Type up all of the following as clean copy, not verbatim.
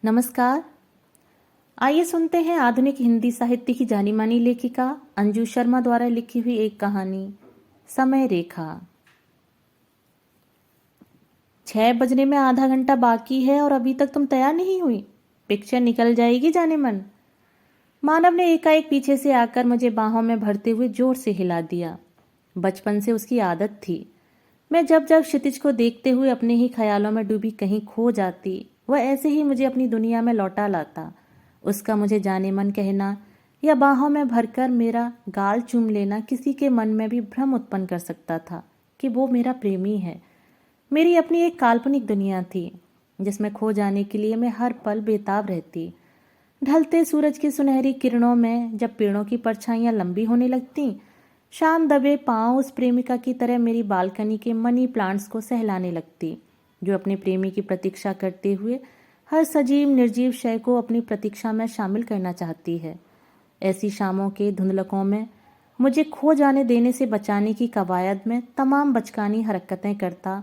नमस्कार। आइए सुनते हैं आधुनिक हिंदी साहित्य की जानी मानी लेखिका अंजू शर्मा द्वारा लिखी हुई एक कहानी, समय रेखा। 6 बजने में आधा घंटा बाकी है और अभी तक तुम तैयार नहीं हुई। पिक्चर निकल जाएगी जाने मन। मानव ने एकाएक पीछे से आकर मुझे बाहों में भरते हुए जोर से हिला दिया। बचपन से उसकी आदत थी। मैं जब जब क्षितिज को देखते हुए अपने ही ख्यालों में डूबी कहीं खो जाती, वह ऐसे ही मुझे अपनी दुनिया में लौटा लाता। उसका मुझे जाने मन कहना या बाहों में भरकर मेरा गाल चूम लेना किसी के मन में भी भ्रम उत्पन्न कर सकता था कि वो मेरा प्रेमी है। मेरी अपनी एक काल्पनिक दुनिया थी जिसमें खो जाने के लिए मैं हर पल बेताब रहती। ढलते सूरज की सुनहरी किरणों में जब पेड़ों की परछाइयां लंबी होने लगती, शाम दबे पांव उस प्रेमिका की तरह मेरी बालकनी के मनी प्लांट्स को सहलाने लगती, जो अपने प्रेमी की प्रतीक्षा करते हुए हर सजीव निर्जीव शय को अपनी प्रतीक्षा में शामिल करना चाहती है। ऐसी शामों के धुंधलकों में मुझे खो जाने देने से बचाने की कवायद में तमाम बचकानी हरकतें करता,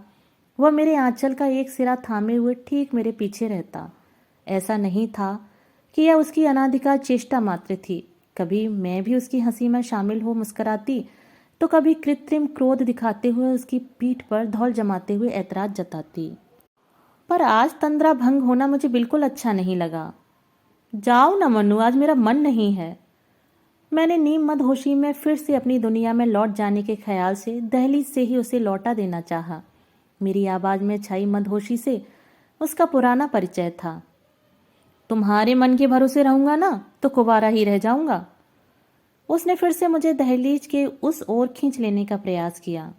वह मेरे आंचल का एक सिरा थामे हुए ठीक मेरे पीछे रहता। ऐसा नहीं था कि यह उसकी अनाधिकार चेष्टा मात्र थी। कभी मैं भी उसकी हंसी में शामिल हो मुस्कुराती, तो कभी कृत्रिम क्रोध दिखाते हुए उसकी पीठ पर धौल जमाते हुए ऐतराज जताती। पर आज तंद्रा भंग होना मुझे बिल्कुल अच्छा नहीं लगा। जाओ ना मनु, आज मेरा मन नहीं है। मैंने नीम मदहोशी में फिर से अपनी दुनिया में लौट जाने के ख्याल से दहलीज से ही उसे लौटा देना चाहा। मेरी आवाज में छाई मदहोशी से उसका पुराना परिचय था। तुम्हारे मन के भरोसे रहूंगा ना तो कुंवारा ही रह जाऊंगा। उसने फिर से मुझे दहलीज के उस ओर खींच लेने का प्रयास किया।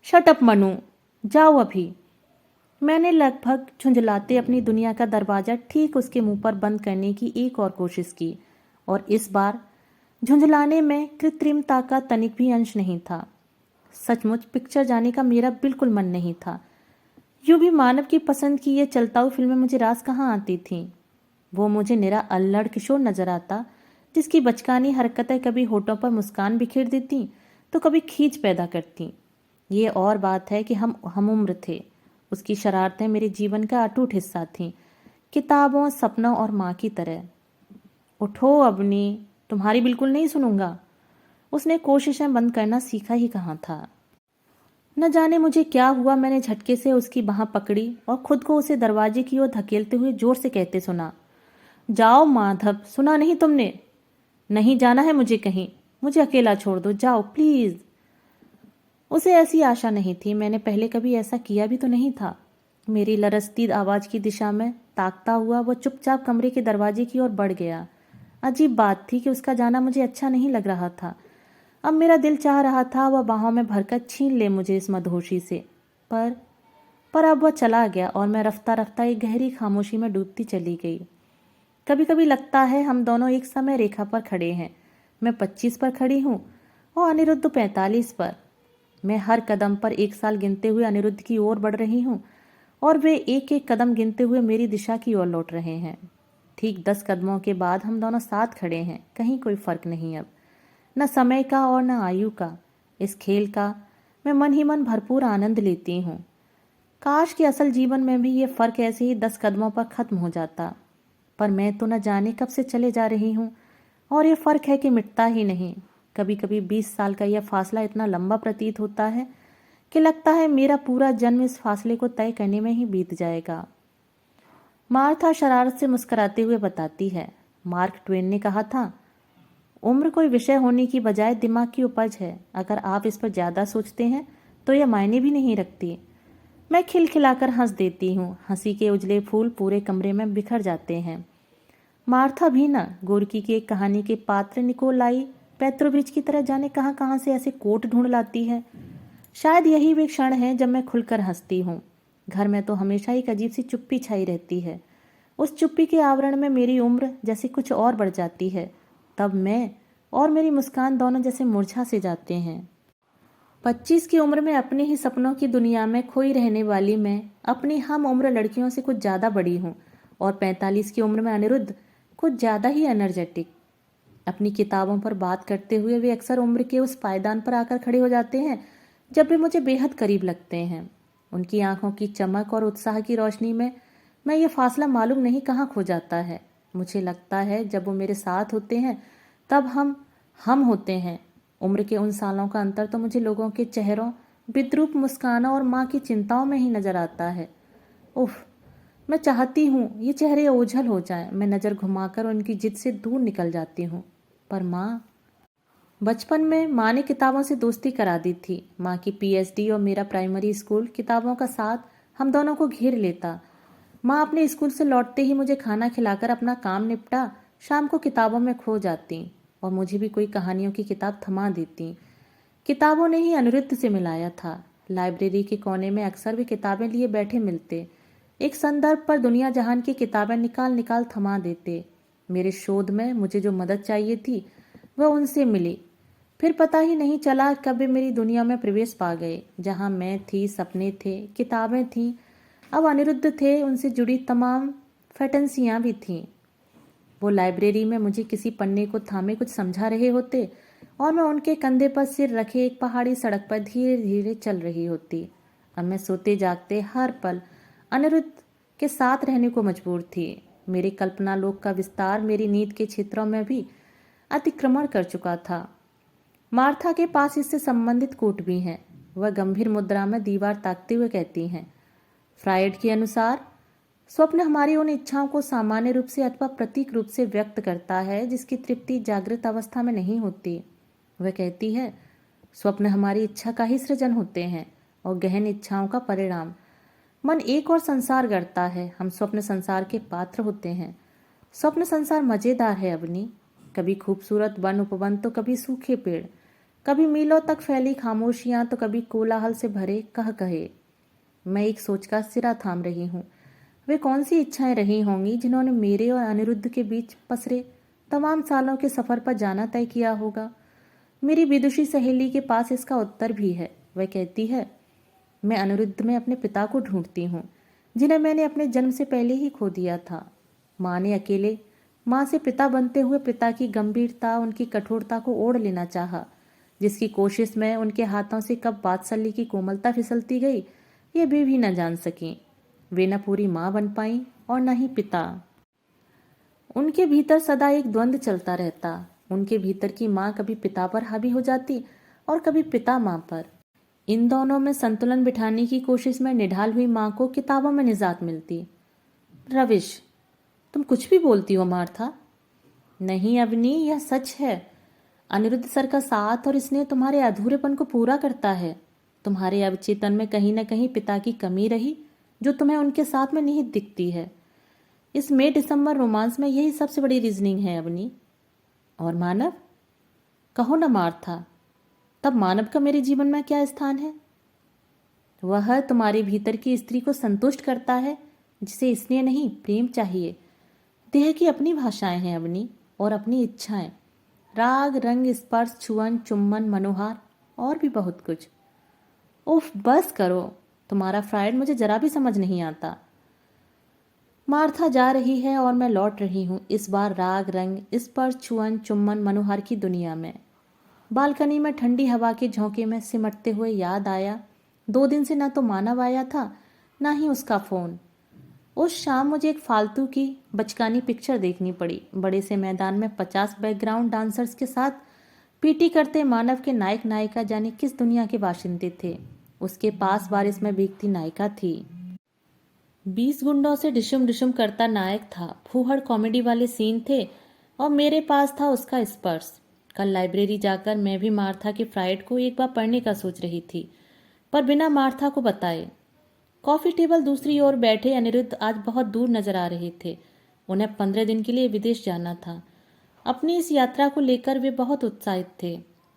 शट अप मनु, जाओ अभी। मैंने लगभग झुंझलाते अपनी दुनिया का दरवाजा ठीक उसके मुंह पर बंद करने की एक और कोशिश की, और इस बार झुंझलाने में कृत्रिमता का तनिक भी अंश नहीं था। सचमुच पिक्चर जाने का मेरा बिल्कुल मन नहीं था। यूं भी मानव की पसंद की ये चलताऊ फिल्में मुझे रास कहाँ आती थीं। वो मुझे निरा अल्लड़ किशोर नजर आता, जिसकी बचकानी हरकतें कभी होठों पर मुस्कान बिखेर देती तो कभी खींच पैदा करती। ये और बात है कि हम उम्र थे। उसकी शरारतें मेरे जीवन का अटूट हिस्सा थीं, किताबों, सपनों और माँ की तरह। उठो अबनी, तुम्हारी बिल्कुल नहीं सुनूंगा। उसने कोशिशें बंद करना सीखा ही कहाँ था। न जाने मुझे क्या हुआ, मैंने झटके से उसकी बाह पकड़ी और खुद को उसे दरवाजे की ओर धकेलते हुए जोर से कहते सुना, जाओ माधव, सुना नहीं तुमने? नहीं जाना है मुझे कहीं, मुझे अकेला छोड़ दो, जाओ प्लीज। उसे ऐसी आशा नहीं थी, मैंने पहले कभी ऐसा किया भी तो नहीं था। मेरी लरजती आवाज की दिशा में ताकता हुआ वो चुपचाप कमरे के दरवाजे की ओर बढ़ गया। अजीब बात थी कि उसका जाना मुझे अच्छा नहीं लग रहा था। अब मेरा दिल चाह रहा था वह बाहों में भरकर छीन ले मुझे इस मदहोशी से, पर अब वह चला गया और मैं रफ्ता रफ्ता एक गहरी खामोशी में डूबती चली गई। कभी कभी लगता है हम दोनों एक समय रेखा पर खड़े हैं। मैं 25 पर खड़ी हूँ और अनिरुद्ध 45 पर। मैं हर कदम पर एक साल गिनते हुए अनिरुद्ध की ओर बढ़ रही हूँ और वे एक एक कदम गिनते हुए मेरी दिशा की ओर लौट रहे हैं। ठीक 10 कदमों के बाद हम दोनों साथ खड़े हैं, कहीं कोई फर्क नहीं अब, न समय का और न आयु का। इस खेल का मैं मन ही मन भरपूर आनंद लेती हूँ। काश कि असल जीवन में भी ये फर्क ऐसे ही 10 कदमों पर खत्म हो जाता, पर मैं तो न जाने कब से चले जा रही हूँ और ये फर्क है कि मिटता ही नहीं। कभी कभी 20 साल का यह फासला इतना लंबा प्रतीत होता है कि लगता है मेरा पूरा जन्म इस फासले को तय करने में ही बीत जाएगा। मार्था शरारत से मुस्कुराते हुए बताती है, मार्क ट्वेन ने कहा था, उम्र कोई विषय होने की बजाय दिमाग की उपज है। अगर आप इस पर ज्यादा सोचते हैं तो यह मायने भी नहीं रखती। मैं खिलखिलाकर हंस देती हूँ। हंसी के उजले फूल पूरे कमरे में बिखर जाते हैं। मार्था भी ना गोरकी की एक कहानी के पात्र निकोलाई पेत्रोविच की तरह जाने कहाँ कहाँ से ऐसे कोट ढूंढ लाती है। शायद यही वे क्षण है जब मैं खुलकर हंसती हूँ। घर में तो हमेशा एक अजीब सी चुप्पी छाई रहती है। उस चुप्पी के आवरण में मेरी उम्र जैसे कुछ और बढ़ जाती है। तब मैं और मेरी मुस्कान दोनों जैसे मुरझा से जाते हैं। 25 की उम्र में अपने ही सपनों की दुनिया में खोई रहने वाली मैं अपनी हम उम्र लड़कियों से कुछ ज्यादा बड़ी हूँ, और 45 की उम्र में अनिरुद्ध कुछ ज्यादा ही एनर्जेटिक। अपनी किताबों पर बात करते हुए वे अक्सर उम्र के उस पायदान पर आकर खड़े हो जाते हैं जब वे मुझे बेहद करीब लगते हैं। उनकी आंखों की चमक और उत्साह की रोशनी में मैं ये फासला मालूम नहीं कहाँ खो जाता है। मुझे लगता है जब वो मेरे साथ होते हैं तब हम होते हैं। उम्र के उन सालों का अंतर तो मुझे लोगों के चेहरों, विद्रूप मुस्कानों और माँ की चिंताओं में ही नजर आता है। उफ, मैं चाहती हूँ ये चेहरे ओझल हो जाएं। मैं नज़र घुमाकर उनकी जिद से दूर निकल जाती हूँ। पर माँ, बचपन में माँ ने किताबों से दोस्ती करा दी थी। माँ की पीएचडी और मेरा प्राइमरी स्कूल किताबों का साथ हम दोनों को घेर लेता। माँ अपने स्कूल से लौटते ही मुझे खाना खिलाकर अपना काम निपटा शाम को किताबों में खो जाती और मुझे भी कोई कहानियों की किताब थमा देती। किताबों ने ही अनिरुद्ध से मिलाया था। लाइब्रेरी के कोने में अक्सर वे किताबें लिए बैठे मिलते। एक संदर्भ पर दुनिया जहान की किताबें निकाल निकाल थमा देते। मेरे शोध में मुझे जो मदद चाहिए थी वह उनसे मिली। फिर पता ही नहीं चला कब वे मेरी दुनिया में प्रवेश पा गए, जहां मैं थी, सपने थे, किताबें थीं, अब अनिरुद्ध थे, उनसे जुड़ी तमाम फैटेंसियां भी थीं। वो लाइब्रेरी में मुझे किसी पन्ने को थामे कुछ समझा रहे होते और मैं उनके कंधे पर सिर रखे एक पहाड़ी सड़क पर धीरे धीरे चल रही होती। अब मैं सोते जागते हर पल अनिरुद्ध के साथ रहने को मजबूर थी। मेरे कल्पना लोक का विस्तार मेरी नींद के क्षेत्रों में भी अतिक्रमण कर चुका था। मार्था के पास इससे संबंधित कोट भी हैं। वह गंभीर मुद्रा में दीवार ताकते हुए कहती हैं, फ्रायड के अनुसार स्वप्न हमारी उन इच्छाओं को सामान्य रूप से अथवा प्रतीक रूप से व्यक्त करता है जिसकी तृप्ति जागृत अवस्था में नहीं होती। वह कहती है, स्वप्न हमारी इच्छा का ही सृजन होते हैं और गहन इच्छाओं का परिणाम। मन एक और संसार गढ़ता है, हम स्वप्न संसार के पात्र होते हैं। स्वप्न संसार मजेदार है अवनी। कभी खूबसूरत वन उपवन तो कभी सूखे पेड़, कभी मीलों तक फैली खामोशियां तो कभी कोलाहल से भरे कह कहे। मैं एक सोच का सिरा थाम रही हूँ। वे कौन सी इच्छाएं रही होंगी जिन्होंने मेरे और अनिरुद्ध के बीच पसरे तमाम सालों के सफर पर जाना तय किया होगा। मेरी विदुषी सहेली के पास इसका उत्तर भी है। वह कहती है, मैं अनिरुद्ध में अपने पिता को ढूंढती हूँ, जिन्हें मैंने अपने जन्म से पहले ही खो दिया था। माँ ने अकेले माँ से पिता बनते हुए पिता की गंभीरता, उनकी कठोरता को ओढ़ लेना चाहा, जिसकी कोशिश में उनके हाथों से कब वात्सल्य की कोमलता फिसलती गई ये वे भी न जान सकें। वे न पूरी माँ बन पाई और न ही पिता। उनके भीतर सदा एक द्वंद्व चलता रहता। उनके भीतर की माँ कभी पिता पर हावी हो जाती और कभी पिता माँ पर। इन दोनों में संतुलन बिठाने की कोशिश में निढाल हुई माँ को किताबों में निजात मिलती। रविश, तुम कुछ भी बोलती हो मार्था। नहीं अवनी, यह सच है। अनिरुद्ध सर का साथ और स्नेह तुम्हारे अधूरेपन को पूरा करता है। तुम्हारे अवचेतन में कहीं न कहीं पिता की कमी रही जो तुम्हें उनके साथ में निहित दिखती है। इस मई दिसंबर रोमांस में यही सबसे बड़ी रीजनिंग है अवनी। और मानव, कहो न मार्था, तब मानव का मेरे जीवन में क्या स्थान है? वह तुम्हारे भीतर की स्त्री को संतुष्ट करता है जिसे स्नेह नहीं प्रेम चाहिए। देह की अपनी भाषाएं हैं अवनी और अपनी इच्छाएं, राग रंग स्पर्श छुअन चुम्बन मनोहार और भी बहुत कुछ। उफ, बस करो, तुम्हारा फ्रायड मुझे जरा भी समझ नहीं आता। मार्था जा रही है और मैं लौट रही हूँ, इस बार राग रंग स्पर्श छुअन चुम्बन मनोहार की दुनिया में। बालकनी में ठंडी हवा के झोंके में सिमटते हुए याद आया, 2 दिन से ना तो मानव आया था ना ही उसका फोन। उस शाम मुझे एक फालतू की बचकानी पिक्चर देखनी पड़ी। बड़े से मैदान में 50 बैकग्राउंड डांसर्स के साथ पीटी करते मानव के नायक नायिका जाने किस दुनिया के बाशिंदे थे। उसके पास बारिश में भीगती नायिका थी। 20 गुंडों से डिशुम डिशुम करता नायक था। फूहड़ कॉमेडी वाले सीन थे और मेरे पास था उसका स्पर्श। कल लाइब्रेरी जाकर मैं भी मार्था के फ्रायड को एक बार पढ़ने का सोच रही थी, पर बिना मार्था को बताए। कॉफी टेबल दूसरी ओर बैठे अनिरुद्ध आज बहुत दूर नजर आ रहे थे। उन्हें 15 दिन के लिए विदेश जाना था। अपनी इस यात्रा को लेकर वे बहुत उत्साहित थे।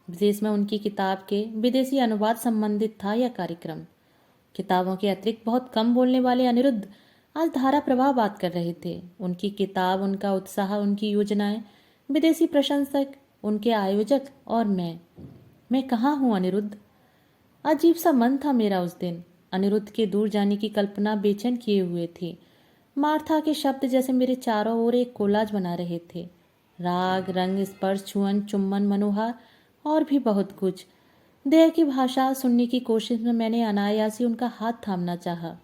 विदेश में उनकी किताब के विदेशी अनुवाद संबंधित था यह कार्यक्रम। किताबों के अतिरिक्त बहुत कम बोलने वाले अनिरुद्ध आज धारा प्रवाह बात कर रहे थे। उनकी किताब, उनका उत्साह, उनकी योजनाएं, विदेशी प्रशंसक, उनके आयोजक और मैं कहाँ हूँ अनिरुद्ध? अजीब सा मन था मेरा उस दिन। अनिरुद्ध के दूर जाने की कल्पना बेचैन किए हुए थी। मार्था के शब्द जैसे मेरे चारों ओर एक कोलाज बना रहे थे। राग रंग स्पर्श छुअन चुम्बन मनोहार और भी बहुत कुछ। देह की भाषा सुनने की कोशिश में मैंने अनायास ही उनका हाथ थामना चाहा।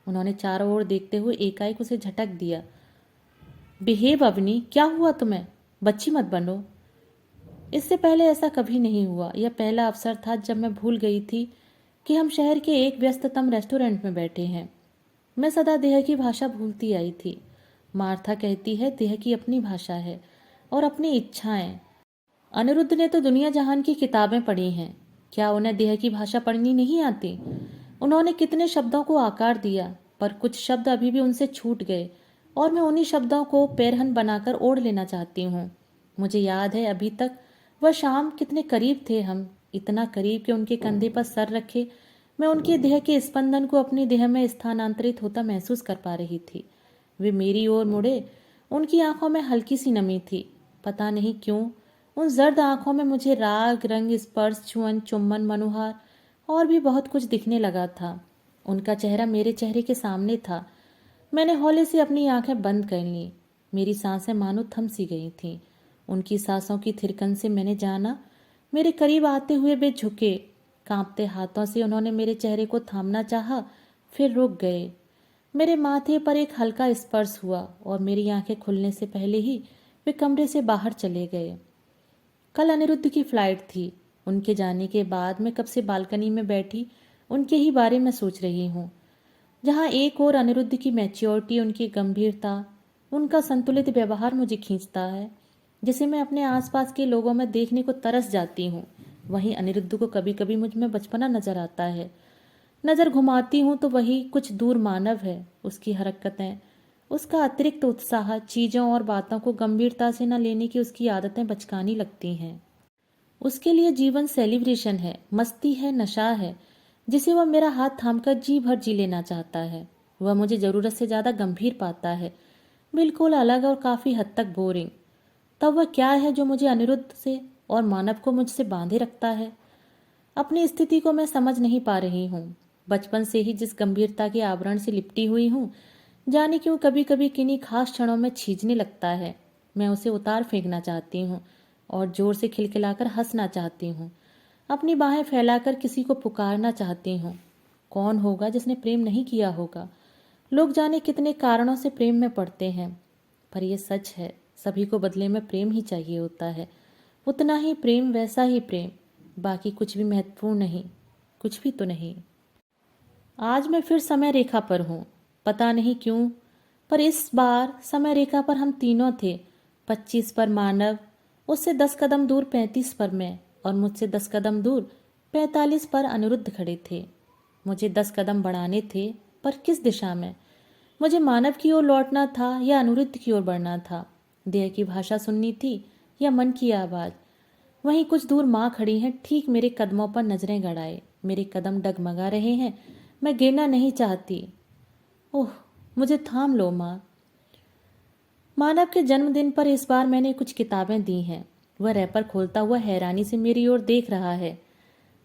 उन्होंने चारों ओर देखते हुए एकाएक उसे झटक दिया। बिहेव अवनी, क्या हुआ तुम्हें? बच्ची मत बनो। इससे पहले ऐसा कभी नहीं हुआ। यह पहला अवसर था जब मैं भूल गई थी कि हम शहर के एक व्यस्ततम रेस्टोरेंट में बैठे हैं। मैं सदा देह की भाषा भूलती आई थी। मार्था कहती है देह की अपनी भाषा है और अपनी इच्छाएं। अनिरुद्ध ने तो दुनिया जहान की किताबें पढ़ी हैं, क्या उन्हें देह की भाषा पढ़नी नहीं आती? उन्होंने कितने शब्दों को आकार दिया, पर कुछ शब्द अभी भी उनसे छूट गए और मैं उन्हीं शब्दों को पैरहन बनाकर ओढ़ लेना चाहती हूँ। मुझे याद है अभी तक वह शाम कितने करीब थे हम, इतना करीब कि उनके कंधे पर सर रखे मैं उनके देह के स्पंदन को अपनी देह में स्थानांतरित होता महसूस कर पा रही थी। वे मेरी ओर मुड़े, उनकी आंखों में हल्की सी नमी थी। पता नहीं क्यों उन जर्द आंखों में मुझे राग, रंग, स्पर्श, छुअन, चुम्बन, मनोहार और भी बहुत कुछ दिखने लगा था। उनका चेहरा मेरे चेहरे के सामने था। मैंने हौले से अपनी आंखें बंद कर लीं। मेरी सांसें मानो थम सी गई थीं। उनकी सांसों की थिरकन से मैंने जाना। मेरे करीब आते हुए वे झुके। कांपते हाथों से उन्होंने मेरे चेहरे को थामना चाहा, फिर रुक गए। मेरे माथे पर एक हल्का स्पर्श हुआ और मेरी आंखें खुलने से पहले ही वे कमरे से बाहर चले गए। कल अनिरुद्ध की फ्लाइट थी। उनके जाने के बाद मैं कब से बालकनी में बैठी उनके ही बारे में सोच रही हूँ। जहाँ एक और अनिरुद्ध की मैच्योरिटी, उनकी गंभीरता, उनका संतुलित व्यवहार मुझे खींचता है, जिसे मैं अपने आसपास के लोगों में देखने को तरस जाती हूँ, वहीं अनिरुद्ध को कभी कभी मुझ में बचपना नजर आता है। नजर घुमाती हूँ तो वही कुछ दूर मानव है। उसकी हरकतें, उसका अतिरिक्त उत्साह, चीजों और बातों को गंभीरता से न लेने की उसकी आदतें बचकानी लगती हैं। उसके लिए जीवन सेलिब्रेशन है, मस्ती है, नशा है, जिसे वह मेरा हाथ थामकर जी भर जी लेना चाहता है। वह मुझे जरूरत से ज्यादा गंभीर पाता है, बिल्कुल अलग और काफी हद तक बोरिंग। तब वह क्या है जो मुझे अनिरुद्ध से और मानव को मुझसे बांधे रखता है? अपनी स्थिति को मैं समझ नहीं पा रही हूँ। बचपन से ही जिस गंभीरता के आवरण से लिपटी हुई हूँ, जाने क्यों कभी कभी किन्हीं खास क्षणों में छीजने लगता है। मैं उसे उतार फेंकना चाहती हूँ और जोर से खिलखिलाकर हंसना चाहती हूँ। अपनी बाहें फैलाकर किसी को पुकारना चाहती हूँ। कौन होगा जिसने प्रेम नहीं किया होगा? लोग जाने कितने कारणों से प्रेम में पड़ते हैं, पर यह सच है, सभी को बदले में प्रेम ही चाहिए होता है। उतना ही प्रेम, वैसा ही प्रेम, बाकी कुछ भी महत्वपूर्ण नहीं, कुछ भी तो नहीं। आज मैं फिर समय रेखा पर हूँ, पता नहीं क्यों, पर इस बार समय रेखा पर हम तीनों थे। 25 पर मानव, उससे 10 कदम दूर 35 पर मैं, और मुझसे 10 कदम दूर 45 पर अनिरुद्ध खड़े थे। मुझे 10 कदम बढ़ाने थे, पर किस दिशा में? मुझे मानव की ओर लौटना था या अनिरुद्ध की ओर बढ़ना था? देह की भाषा सुननी थी या मन की आवाज? वहीं कुछ दूर माँ खड़ी हैं, ठीक मेरे कदमों पर नजरें गड़ाए। मेरे कदम डगमगा रहे हैं, मैं गिरना नहीं चाहती। ओह, मुझे थाम लो माँ। मानव के जन्मदिन पर इस बार मैंने कुछ किताबें दी हैं। वह रैपर खोलता हुआ हैरानी से मेरी ओर देख रहा है।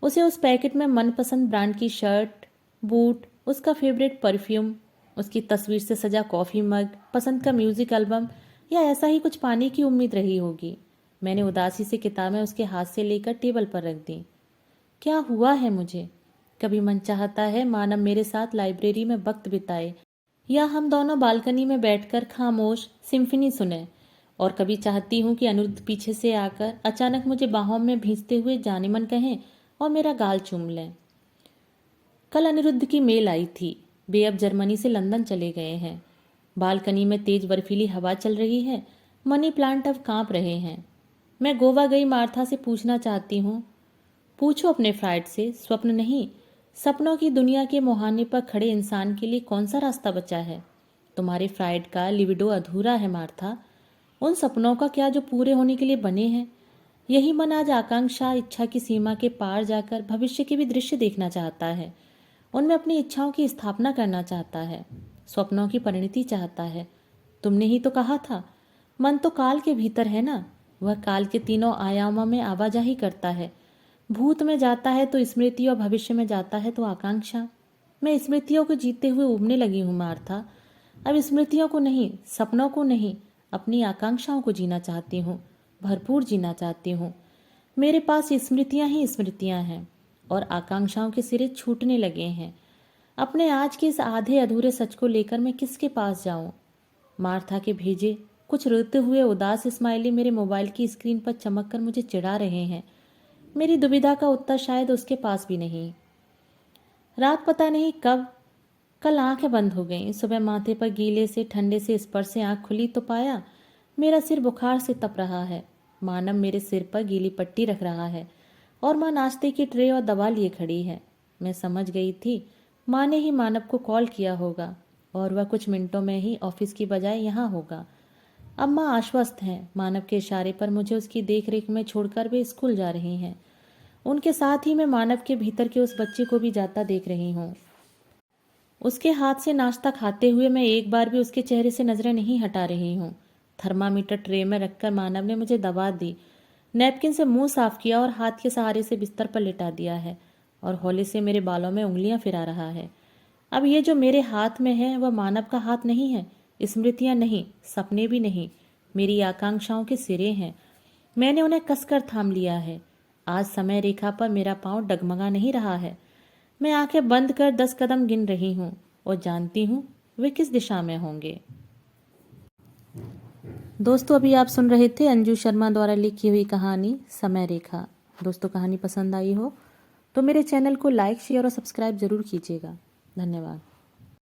उसे उस पैकेट में मनपसंद ब्रांड की शर्ट, बूट, उसका फेवरेट परफ्यूम, उसकी तस्वीर से सजा कॉफी मग, पसंद का म्यूजिक एल्बम या ऐसा ही कुछ पाने की उम्मीद रही होगी। मैंने उदासी से किताबें उसके हाथ से लेकर टेबल पर रख दी। क्या हुआ है मुझे? कभी मन चाहता है मानव मेरे साथ लाइब्रेरी में वक्त बिताए या हम दोनों बालकनी में बैठकर खामोश सिम्फनी सुने, और कभी चाहती हूँ कि अनिरुद्ध पीछे से आकर अचानक मुझे बाहों में भींचते हुए जाने मन कहें और मेरा गाल चूम लें। कल अनिरुद्ध की मेल आई थी। वे अब जर्मनी से लंदन चले गए हैं। बालकनी में तेज बर्फीली हवा चल रही है। मनी प्लांट अब कांप रहे हैं। मैं गोवा गई मार्था से पूछना चाहती हूँ। पूछो अपने फ्लाइट से, स्वप्न नहीं, सपनों की दुनिया के मुहाने पर खड़े इंसान के लिए कौन सा रास्ता बचा है? तुम्हारे फ्लाइट का लिविडो अधूरा है मार्था। उन सपनों का क्या जो पूरे होने के लिए बने हैं? यही मन आज आकांक्षा, इच्छा की सीमा के पार जाकर भविष्य के भी दृश्य देखना चाहता है। उनमें अपनी इच्छाओं की स्थापना करना चाहता है, स्वप्नों की परिणति चाहता है। तुमने ही तो कहा था, मन तो काल के भीतर है ना। वह काल के तीनों आयामों में आवाजाही करता है। भूत में जाता है तो स्मृति, और भविष्य में जाता है तो आकांक्षा। मैं स्मृतियों को जीते हुए उबने लगी हूँ मार्था। अब स्मृतियों को नहीं, सपनों को नहीं, अपनी आकांक्षाओं को जीना चाहती हूँ, भरपूर जीना चाहती हूँ। मेरे पास स्मृतियाँ ही स्मृतियाँ हैं और आकांक्षाओं के सिरे छूटने लगे हैं। अपने आज के इस आधे अधूरे सच को लेकर मैं किसके पास जाऊं? मार्था के भेजे कुछ रोते हुए उदास स्माइली मेरे मोबाइल की स्क्रीन पर चमक कर मुझे चिढ़ा रहे हैं। मेरी दुविधा का उत्तर शायद उसके पास भी नहीं। रात पता नहीं कब कल आंखें बंद हो गईं। सुबह माथे पर गीले से ठंडे से स्पर्श से आंख खुली तो पाया मेरा सिर बुखार से तप रहा है। मानव मेरे सिर पर गीली पट्टी रख रहा है और माँ नाश्ते की ट्रे और दवा लिए खड़ी है। मैं समझ गई थी माँ ने ही मानव को कॉल किया होगा और वह कुछ मिनटों में ही ऑफिस की बजाय यहाँ होगा। अब माँ आश्वस्त हैं। मानव के इशारे पर मुझे उसकी देखरेख में छोड़कर वे स्कूल जा रही हैं। उनके साथ ही मैं मानव के भीतर के उस बच्चे को भी जाता देख रही हूँ। उसके हाथ से नाश्ता खाते हुए मैं एक बार भी उसके चेहरे से नजरें नहीं हटा रही हूँ। थर्मामीटर ट्रे में रखकर मानव ने मुझे दवा दी, नैपकिन से मुंह साफ किया और हाथ के सहारे से बिस्तर पर लिटा दिया है और हौले से मेरे बालों में उंगलियां फिरा रहा है। अब ये जो मेरे हाथ में है वह मानव का हाथ नहीं है, स्मृतियां नहीं, सपने भी नहीं, मेरी आकांक्षाओं के सिरे हैं। मैंने उन्हें कसकर थाम लिया है। आज समय रेखा पर मेरा पांव डगमगा नहीं रहा है। मैं आंखें बंद कर 10 कदम गिन रही हूँ और जानती हूँ वे किस दिशा में होंगे। दोस्तों, अभी आप सुन रहे थे अंजू शर्मा द्वारा लिखी हुई कहानी समय रेखा। दोस्तों, कहानी पसंद आई हो तो मेरे चैनल को लाइक, शेयर और सब्सक्राइब जरूर कीजिएगा। धन्यवाद।